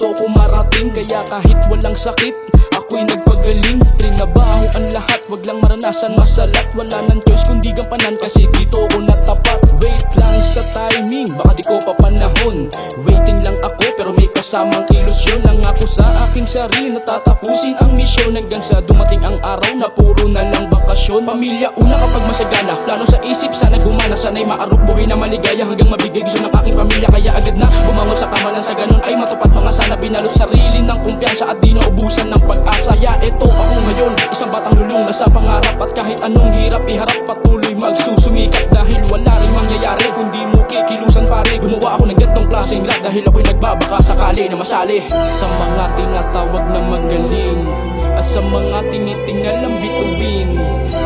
gusto ko marating. Kaya kahit walang sakit, ako'y nagpagaling. Trinabaho ang lahat, wag lang maranasan masalat. Wala nang choice kundi gampanan, kasi dito ko natapat. Wait lang sa timing, baka di ko pa panahon. Waiting lang ako, pero may kasamang kilos yun. Lang ako sa aking sarili, natatapusin ang misyon. Hanggang sa dumating ang araw na puro na lang bakasyon. Pamilya una kapag masagana, plano sa isip sana gumana. Sana'y maarok, buhay na maligaya hanggang mabigay gusto ng aking pamilya. Kaya agad na bumangon sa kama nang sa ganun ay matupad mga sana. Binalot sarili ng kumpiyansa at di naubusan ng pag-asa. Ya eto ako ngayon, isang batang lulong na sa pangarap. At kahit anong hirap iharap, patuloy magsusumikat. Dahil wala rin mangyayari kung di mo kikilusan pare. Gumawa ako ng gantong klaseng rap dahil ako'y nagbabaka sakali na masali sa mga tinatawag na magaling, at sa mga tinitingal ang bituin,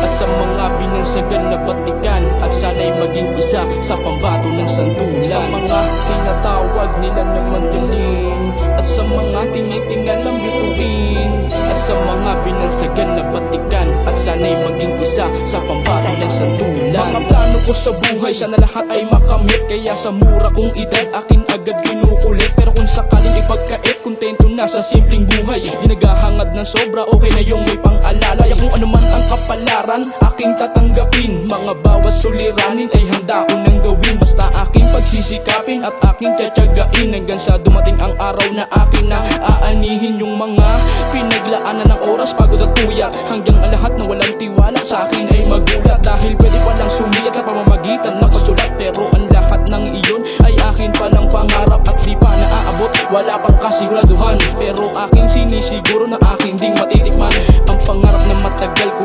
at sa mga binansagan na batikan. At sana'y maging isa sa pambato ng santulan. Sa mga tinatawag nila na magaling, at sa mga tinitingal ang bituin, at sa mga binansagan na batikan. At sana'y maging isa sa pambato ng santulan. Mga plano ko sa buhay, sana lahat ay makamit. Kaya sa mura kong edad, akin agad kinukulit. Pero kung sakaling ipagkait, kontento na sa simpleng buhay. Di naghahangad ng sobra, okay na yung may pang-alala. Kung ano man ang kapalaran, aking tatanggapin. Mga bawat suliranin ay handa ko nang gawin. Basta aking pagsisikapin at aking tiyatiyagain. Hanggang sa dumating ang araw na akin na aanihin yung mga pinaglaanan ng oras, pagod at tuyat. Hanggang ang lahat na walang tiwala sa akin ay magulat. Dahil pwede palang sumikat sa pamamagitan ng pagsulat. Pero ang lahat ng iyon ay akin palang pangarap at di pa naaabot. Wala pang kasiguraduhan, pero aking sinisiguro na aking ding matitikman. Ang pangarap na matagal ko